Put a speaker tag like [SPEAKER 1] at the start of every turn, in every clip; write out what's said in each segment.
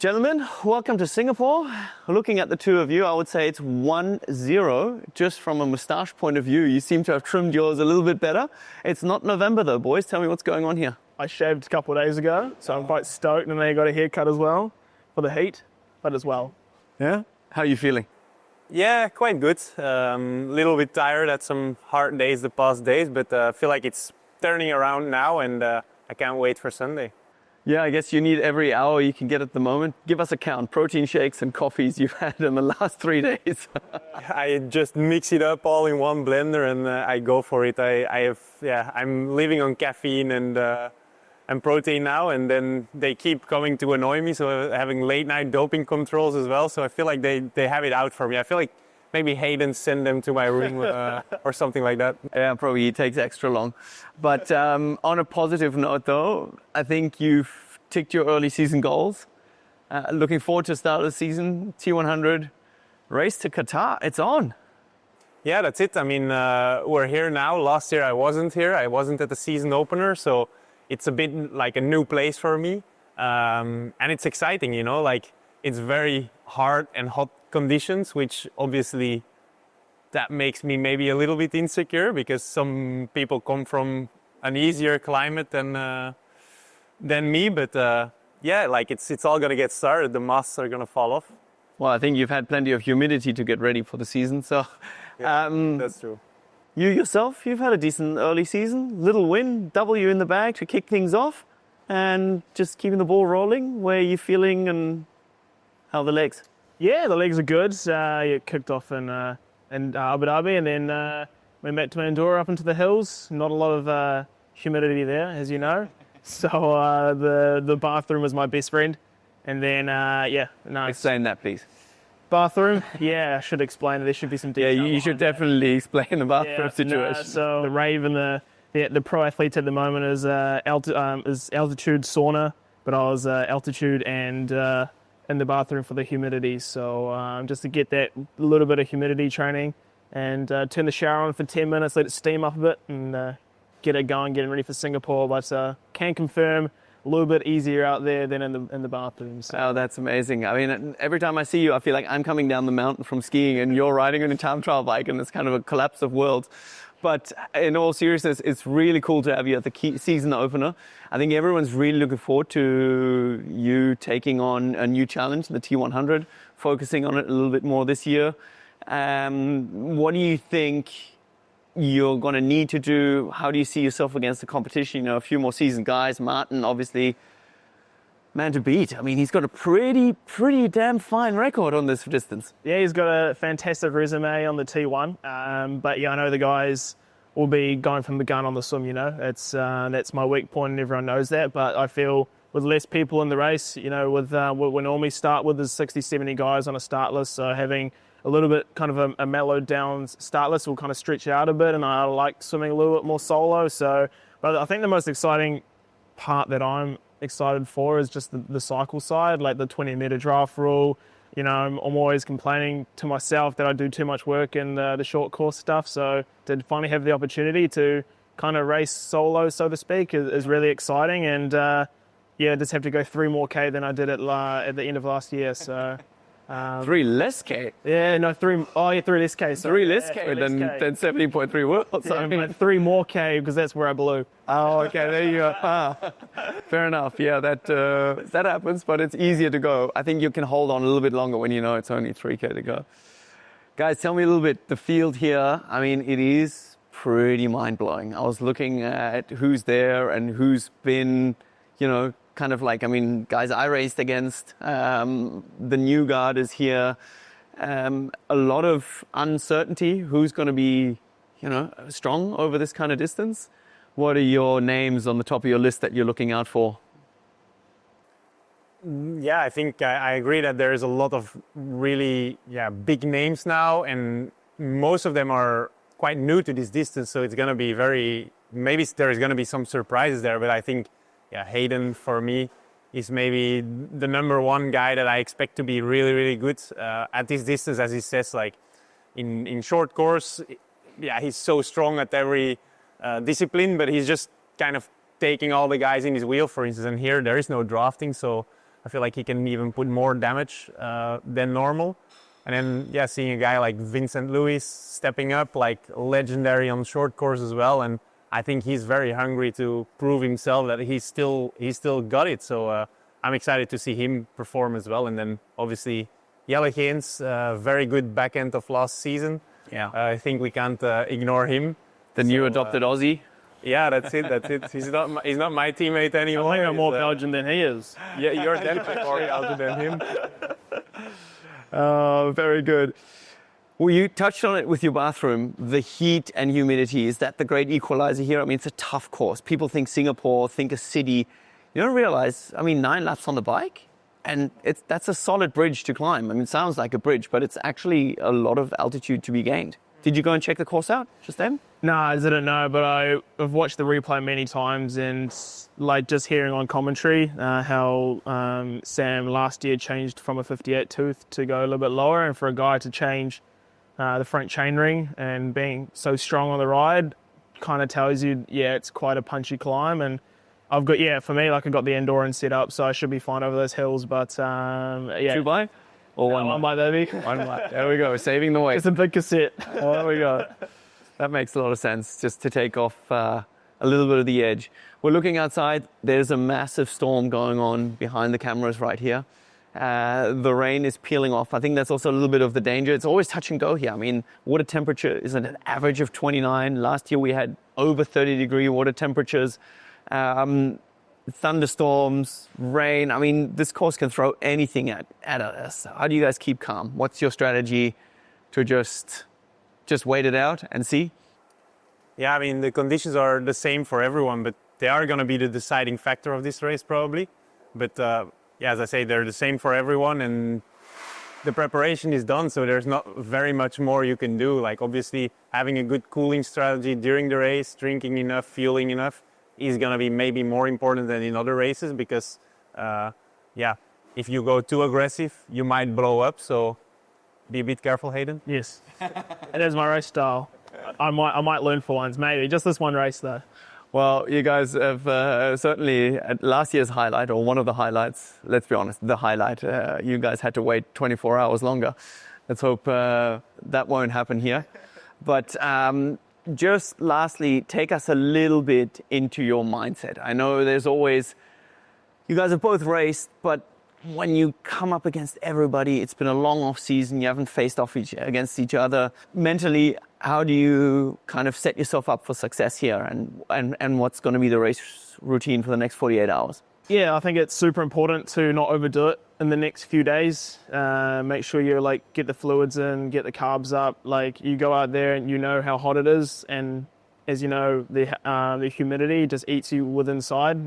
[SPEAKER 1] Gentlemen, welcome to Singapore. Looking at the two of you, I would say it's 1-0. Just from a moustache point of view, you seem to have trimmed yours a little bit better. It's not November though, boys. Tell me what's going on here.
[SPEAKER 2] I shaved a couple of days ago, so I'm quite stoked, and then I got a haircut as well for the heat, but as well.
[SPEAKER 1] Yeah? How are you feeling?
[SPEAKER 3] Yeah, quite good. Little bit tired, had some hard days the past days, but I feel like it's turning around now, and I can't wait for Sunday.
[SPEAKER 1] Yeah, I guess you need every hour you can get at the moment. Give us a count, protein shakes and coffees you've had in the last 3 days.
[SPEAKER 3] I just mix it up all in one blender and I go for it. I'm living on caffeine and protein now, and then they keep coming to annoy me, so having late night doping controls as well. So I feel like they have it out for me. I feel like maybe Hayden sent them to my room or something like that.
[SPEAKER 1] Yeah, probably it takes extra long. But on a positive note though, I think you've ticked your early season goals. Looking forward to the start of the season, T100 race to Qatar, it's on.
[SPEAKER 3] Yeah, that's it. I mean, we're here now. Last year I wasn't here. I wasn't at the season opener, so it's a bit like a new place for me. And it's exciting, you know, like it's very hard and hot conditions, which obviously that makes me maybe a little bit insecure because some people come from an easier climate than me. But yeah, like it's all gonna get started. The masks are gonna fall off.
[SPEAKER 1] Well, I think you've had plenty of humidity to get ready for the season, so
[SPEAKER 3] yeah, that's true.
[SPEAKER 1] You yourself, you've had a decent early season, little win, W in the bag to kick things off, and just keeping the ball rolling. Where are you feeling and how are the legs?
[SPEAKER 2] Yeah, the legs are good. It kicked off in Abu Dhabi, and then went back to Mandurah up into the hills. Not a lot of humidity there, as you know. So the bathroom was my best friend. And then,
[SPEAKER 1] Explain that, please.
[SPEAKER 2] Bathroom, yeah, I should explain it. There should be some detail.
[SPEAKER 1] Yeah, you should definitely explain the bathroom situation.
[SPEAKER 2] So the rave and the pro athletes at the moment is altitude sauna, but I was altitude and in the bathroom for the humidity. So just to get that little bit of humidity training and turn the shower on for 10 minutes, let it steam up a bit and get it going, getting ready for Singapore. But can confirm, a little bit easier out there than in the bathroom. So.
[SPEAKER 1] Oh, that's amazing. I mean, every time I see you, I feel like I'm coming down the mountain from skiing and you're riding on a time trial bike, and it's kind of a collapse of worlds. But in all seriousness, it's really cool to have you at the season opener. I think everyone's really looking forward to you taking on a new challenge, the T100, focusing on it a little bit more this year. What do you think you're going to need to do? How do you see yourself against the competition? You know, a few more seasoned guys. Marten, obviously, man to beat. I mean, he's got a pretty damn fine record on this distance.
[SPEAKER 2] Yeah, he's got a fantastic resume on the T1. But yeah, I know the guys will be going from the gun on the swim, you know. That's my weak point and everyone knows that. But I feel with less people in the race, you know, with what we normally start with is 60, 70 guys on a start list. So having a little bit kind of a mellowed down start list will kind of stretch out a bit, and I like swimming a little bit more solo. So, but I think the most exciting part that I'm excited for is just the cycle side, like the 20-meter draft rule. You know, I'm always complaining to myself that I do too much work in the short course stuff. So to finally have the opportunity to kind of race solo, so to speak, is really exciting. And yeah, just have to go 3 more K than I did at the end of last year. So.
[SPEAKER 1] 3 less K?
[SPEAKER 2] Yeah, no, 3. Oh, yeah, 3 less K. Sorry.
[SPEAKER 1] 3 less K than 17.3 worlds.
[SPEAKER 2] Yeah, I mean, 3 more K because that's where I blew.
[SPEAKER 1] Oh, okay, there you go. Fair enough. Yeah, that happens, but it's easier to go. I think you can hold on a little bit longer when you know it's only 3K to go. Guys, tell me a little bit, the field here, I mean, it is pretty mind-blowing. I was looking at who's there and who's been, you know, kind of like, I mean, guys I raced against, the new guard is here. A lot of uncertainty. Who's going to be, you know, strong over this kind of distance? What are your names on the top of your list that you're looking out for?
[SPEAKER 3] Yeah, I think I agree that there is a lot of really big names now, and most of them are quite new to this distance. So it's going to be maybe there is going to be some surprises there, but I think Hayden, for me, is maybe the number one guy that I expect to be really, really good at this distance. As he says, like in short course, he's so strong at every discipline, but he's just kind of taking all the guys in his wheel, for instance. And here there is no drafting, so I feel like he can even put more damage than normal. And then, yeah, seeing a guy like Vincent Luis stepping up, like legendary on short course as well. And I think he's very hungry to prove himself that he's still got it. So I'm excited to see him perform as well. And then obviously Jelle Geens, very good back end of last season.
[SPEAKER 1] Yeah.
[SPEAKER 3] I think we can't ignore him.
[SPEAKER 1] The new adopted Aussie.
[SPEAKER 3] Yeah, that's it. He's not my teammate anymore.
[SPEAKER 2] I think I'm more Belgian than he is.
[SPEAKER 3] Yeah, you're definitely more Belgian than him.
[SPEAKER 1] Oh, very good. Well, you touched on it with your bathroom, the heat and humidity. Is that the great equalizer here? I mean, it's a tough course. People think Singapore, think a city. You don't realize, 9 laps on the bike, and that's a solid bridge to climb. I mean, it sounds like a bridge, but it's actually a lot of altitude to be gained. Did you go and check the course out just then?
[SPEAKER 2] No, I didn't know, but I've watched the replay many times, and like just hearing on commentary how Sam last year changed from a 58 tooth to go a little bit lower, and for a guy to change the front chainring and being so strong on the ride kind of tells you, yeah, it's quite a punchy climb. And I've got, for me, like I got the endurance set up, so I should be fine over those hills. But yeah,
[SPEAKER 1] 2 by or 1
[SPEAKER 2] one by baby.
[SPEAKER 1] 1 by. There we go, saving the weight.
[SPEAKER 2] It's a big cassette.
[SPEAKER 1] Oh, there we go. That makes a lot of sense, just to take off a little bit of the edge. We're looking outside. There's a massive storm going on behind the cameras right here. The rain is peeling off. I think that's also a little bit of the danger. It's always touch and go here. I mean, water temperature is at an average of 29. Last year we had over 30-degree water temperatures. Thunderstorms, rain. I mean, this course can throw anything at us. How do you guys keep calm? What's your strategy to just wait it out and see?
[SPEAKER 3] Yeah, I mean, the conditions are the same for everyone, but they are going to be the deciding factor of this race probably. But yeah, as I say, they're the same for everyone, and the preparation is done, so there's not very much more you can do. Like, obviously, having a good cooling strategy during the race, drinking enough, fueling enough, is going to be maybe more important than in other races because, yeah, if you go too aggressive, you might blow up. So be a bit careful, Hayden.
[SPEAKER 2] Yes, it is my race style. I might learn for once, maybe. Just this one race, though.
[SPEAKER 1] Well, you guys have certainly, at last year's highlight, or one of the highlights, let's be honest, the highlight, you guys had to wait 24 hours longer. Let's hope that won't happen here. But just lastly, take us a little bit into your mindset. I know there's always, you guys have both raced, but when you come up against everybody, it's been a long off season, you haven't faced off against each other. Mentally, how do you kind of set yourself up for success here, and what's going to be the race routine for the next 48 hours?
[SPEAKER 2] Yeah, I think it's super important to not overdo it in the next few days. Make sure you get the fluids in, get the carbs up. Like, you go out there and you know how hot it is, and as you know, the humidity just eats you with inside.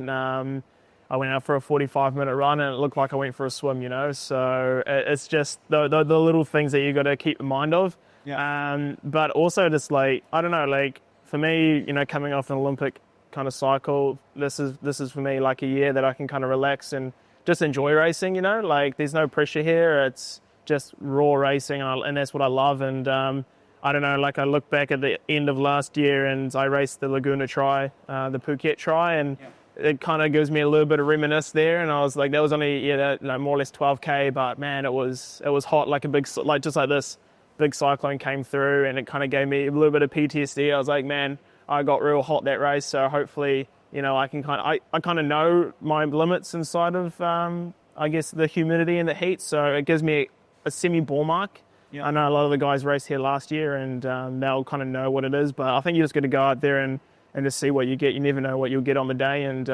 [SPEAKER 2] I went out for a 45-minute run and it looked like I went for a swim, you know. So it's just the little things that you got to keep in mind of. Yeah. But also just I don't know, for me, you know, coming off an Olympic kind of cycle, this is for me like a year that I can kind of relax and just enjoy racing, you know. Like, there's no pressure here. It's just raw racing, and that's what I love. And I don't know, I look back at the end of last year and I raced the Laguna Tri, the Phuket Tri, and it kind of gives me a little bit of reminisce there. And I was like, that was only more or less 12K, but man, it was hot, like a big, just like this big cyclone came through, and it kind of gave me a little bit of PTSD. I was like, man, I got real hot that race, so hopefully, you know, I can I kind of know my limits inside of I guess the humidity and the heat, so it gives me a semi-ball mark. Yeah. I know a lot of the guys raced here last year, and they'll kind of know what it is, but I think you just got to go out there and just see what you get. You never know what you'll get on the day, and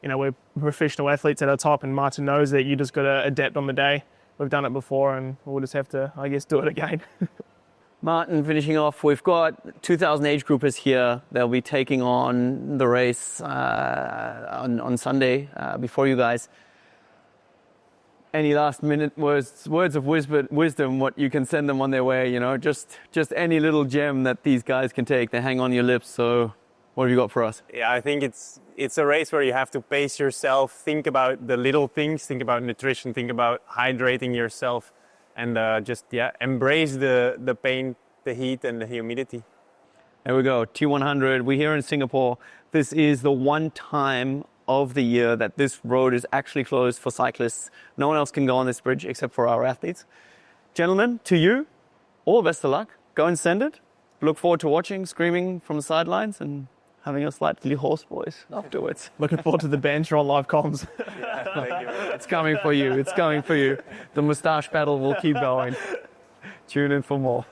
[SPEAKER 2] you know, we're professional athletes at our top, and Marten knows that you just got to adapt on the day. We've done it before, and we'll just have to, I guess, do it again.
[SPEAKER 1] Marten, finishing off, we've got 2,000 age groupers here. They'll be taking on the race on Sunday before you guys. Any last minute words of wisdom, what you can send them on their way, you know, just any little gem that these guys can take, they hang on your lips. So what have you got for us?
[SPEAKER 3] Yeah, I think it's a race where you have to pace yourself, think about the little things, think about nutrition, think about hydrating yourself, and embrace the pain, the heat, and the humidity.
[SPEAKER 1] There we go, T100. We're here in Singapore. This is the one time of the year that this road is actually closed for cyclists. No one else can go on this bridge except for our athletes. Gentlemen, to you, all the best of luck. Go and send it. Look forward to watching, screaming from the sidelines and having a slightly hoarse voice afterwards.
[SPEAKER 2] Looking forward to the banter on live comms.
[SPEAKER 1] It's coming for you. It's coming for you. The moustache battle will keep going. Tune in for more.